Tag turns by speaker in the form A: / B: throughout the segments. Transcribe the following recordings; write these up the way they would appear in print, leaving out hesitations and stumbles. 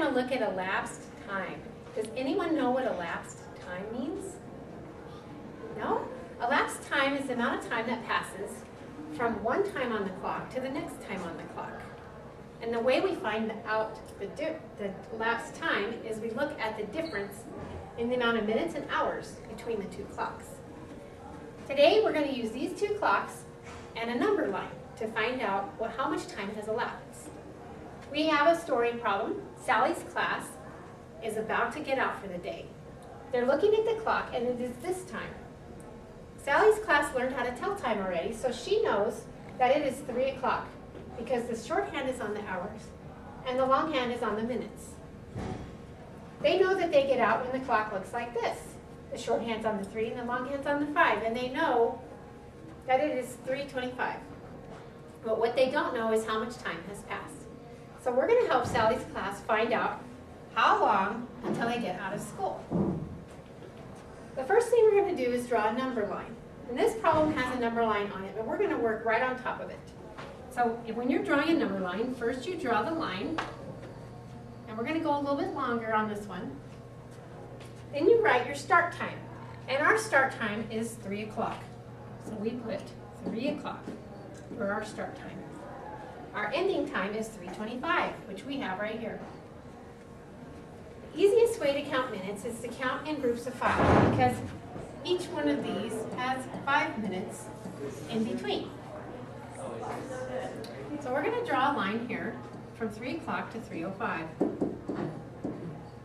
A: to look at elapsed time. Does anyone know what elapsed time means? No? Elapsed time is the amount of time that passes from one time on the clock to the next time on the clock. And the way we find out the elapsed time is we look at the difference in the amount of minutes and hours between the two clocks. Today we're going to use these two clocks and a number line to find out how much time has elapsed. We have a story problem. Sally's class is about to get out for the day. They're looking at the clock and it is this time. Sally's class learned how to tell time already, so she knows that it is 3 o'clock because the shorthand is on the hours and the longhand is on the minutes. They know that they get out when the clock looks like this. The shorthand's on the 3 and the longhand's on the 5, and they know that it is 3:25. But what they don't know is how much time has passed. So we're going to help Sally's class find out how long until they get out of school. The first thing we're going to do is draw a number line. And this problem has a number line on it, but we're going to work right on top of it. So when you're drawing a number line, first you draw the line, and we're going to go a little bit longer on this one. Then you write your start time, and our start time is 3 o'clock. So we put 3 o'clock for our start time. Our ending time is 3:25, which we have right here. The easiest way to count minutes is to count in groups of 5, because each one of these has 5 minutes in between. So we're going to draw a line here from 3 o'clock to 3:05.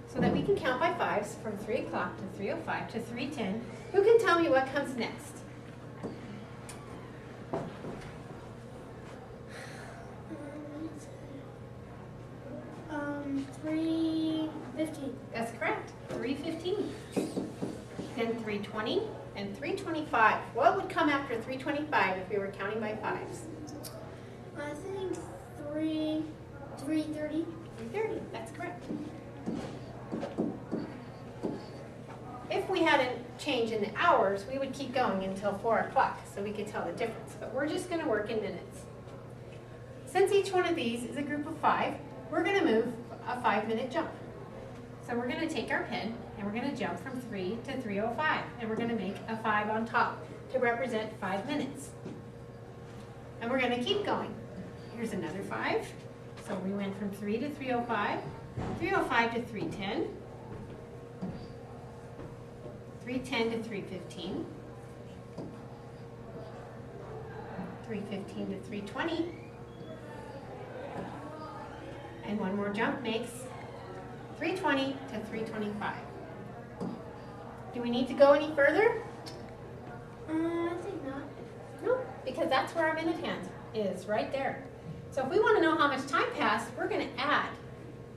A: So that we can count by 5s from 3 o'clock to 3:05 to 3:10. Who can tell me what comes next?
B: 3:15.
A: That's correct, 3:15. Then 3:20 and 3:25. What would come after 3:25 if we were counting by 5s?
B: I think 3:30.
A: 3:30, that's correct. If we had a change in the hours, we would keep going until 4 o'clock so we could tell the difference. But we're just going to work in minutes. Since each one of these is a group of 5, we're going to move a 5-minute jump. So we're going to take our pen and we're going to jump from 3 to 3:05. And we're going to make a 5 on top to represent 5 minutes. And we're going to keep going. Here's another 5. So we went from 3 to 3:05, 3:05 to 3:10, 3:10 to 3:15, 3:15 to 3:20, and one more jump makes 3:20 to 3:25. Do we need to go any further?
B: I think not.
A: No, because that's where our minute hand is, right there. So if we want to know how much time passed, we're going to add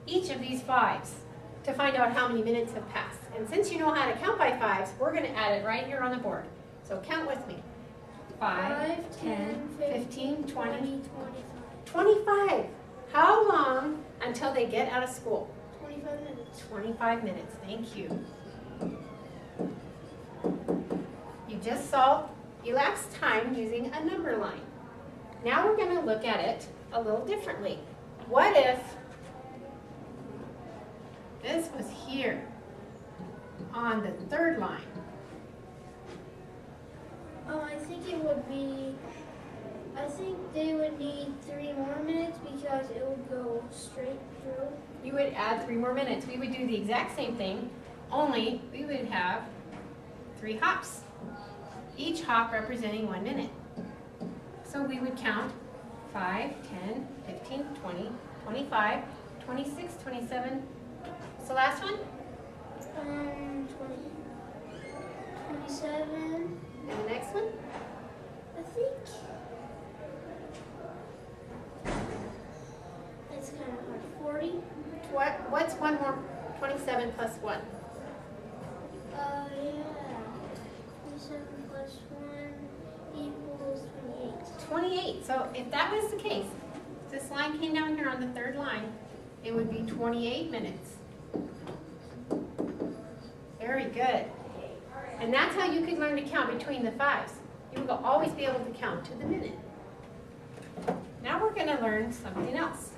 A: each of these 5s to find out how many minutes have passed. And since you know how to count by 5s, we're going to add it right here on the board. So count with me. 5, 10, 15, 20, 25. How long until they get out of school?
B: 25 minutes.
A: 25 minutes, thank you. You just solved elapsed time using a number line. Now we're going to look at it a little differently. What if this was here on the 3rd line?
B: I think it would be, I think they would need 3 more minutes because it would go straight through.
A: You would add 3 more minutes. We would do the exact same thing, only we would have 3 hops, each hop representing 1 minute. So we would count 5, 10, 15, 20, 25, 26, 27. What's the last one?
B: 20, 27.
A: And the next one?
B: I think it's kind of hard. 40.
A: What's one more? 27 plus 1.
B: Yeah. 27 plus 1 equals 28.
A: 28. So if that was the case, if this line came down here on the 3rd line, it would be 28 minutes. Very good. And that's how you could learn to count between the 5s. You will always be able to count to the minute. Now we're going to learn something else.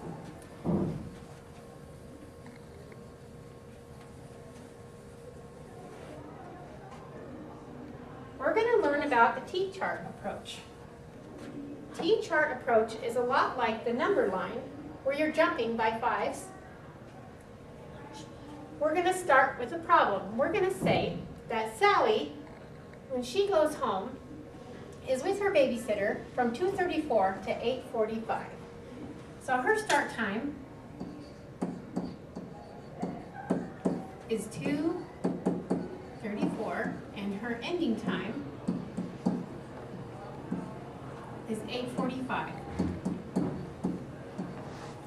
A: about the T-chart approach. T-chart approach is a lot like the number line where you're jumping by fives. We're going to start with a problem. We're going to say that Sally, when she goes home, is with her babysitter from 2:34 to 8:45. So her start time is 2:34 and her ending time is 8:45.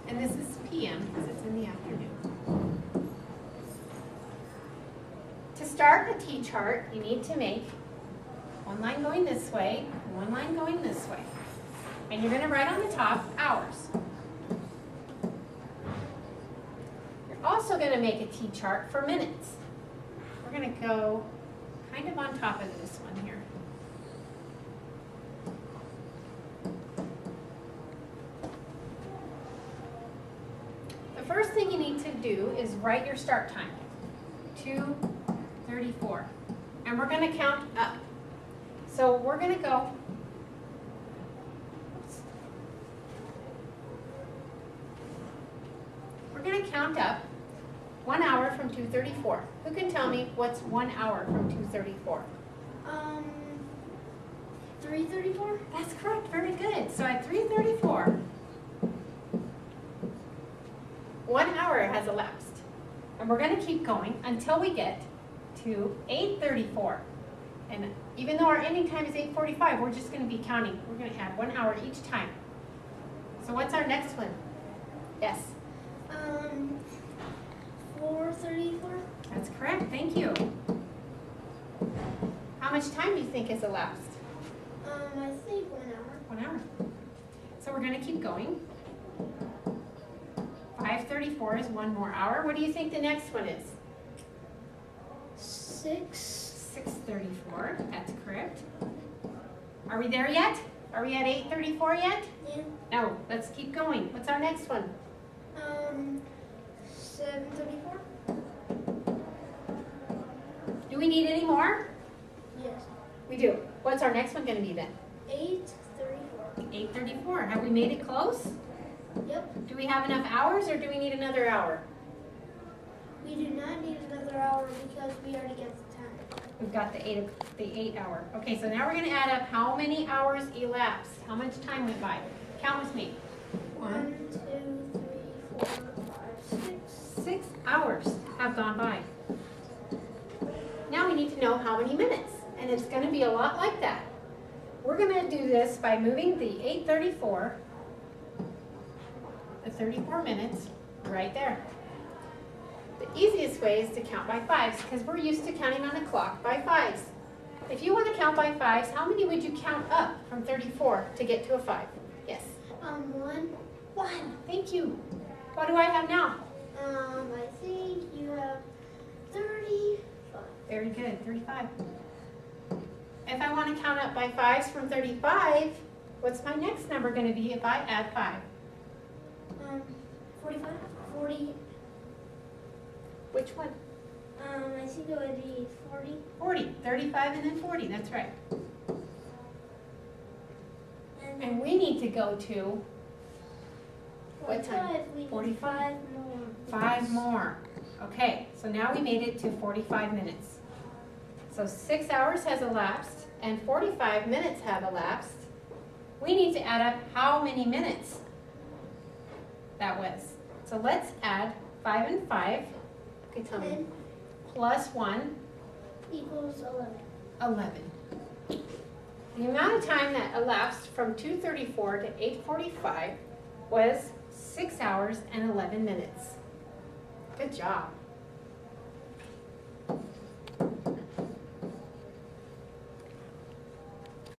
A: And this is PM because it's in the afternoon. To start a T-chart, you need to make one line going this way, one line going this way. And you're going to write on the top hours. You're also going to make a T-chart for minutes. We're going to go kind of on top of this one here. The first thing you need to do is write your start time, 2:34. And we're going to count up. So we're going to go, we're going to count up 1 hour from 2:34. Who can tell me what's 1 hour from 2:34?
B: 3:34?
A: That's correct, very good. So at 3:34, 1 hour has elapsed. And we're going to keep going until we get to 8:34. And even though our ending time is 8:45, we're just going to be counting. We're going to add 1 hour each time. So what's our next one? Yes.
B: 4:34?
A: That's correct. Thank you. How much time do you think has elapsed?
B: I think 1 hour.
A: 1 hour. So we're going to keep going. 5:34 is 1 more hour. What do you think the next one is? 6:34. That's correct. Are we there yet? Are we at 8:34 yet?
B: Yeah.
A: No. Let's keep going. What's our next one?
B: 7:34?
A: Do we need any more?
B: Yes.
A: We do. What's our next one going to be then?
B: 8:34.
A: 8:34. Have we made it close?
B: Yep.
A: Do we have enough hours or do we need another hour?
B: We do not need another hour because we already got the time.
A: We've got the 8 hour. Okay, so now we're going to add up how many hours elapsed. How much time went by? Count with me.
B: 1, 2, 3, 4, 5, 6.
A: 6 hours have gone by. Now we need to know how many minutes. And it's going to be a lot like that. We're going to do this by moving the 8:34, the 34 minutes, right there. The easiest way is to count by fives because we're used to counting on a clock by fives. If you want to count by fives, how many would you count up from 34 to get to a 5? Yes.
B: 1.
A: 1. Thank you. What do I have now?
B: I think you have 35.
A: Very good. 35. If I want to count up by fives from 35, what's my next number going to be if I add 5?
B: 45? 40.
A: Which one?
B: I think it would be 40.
A: 40. 35 and then 40. That's right.
B: And
A: And we need to go to what time?
B: 45. We need
A: 45.
B: 5 more.
A: 5 more. Okay, so now we made it to 45 minutes. So 6 hours has elapsed and 45 minutes have elapsed. We need to add up how many minutes that was. So let's add 5 and 5. Okay, tell me.
B: 10
A: Plus 1,
B: equals 11.
A: 11. The amount of time that elapsed from 2:34 to 8:45 was 6 hours and 11 minutes. Good job.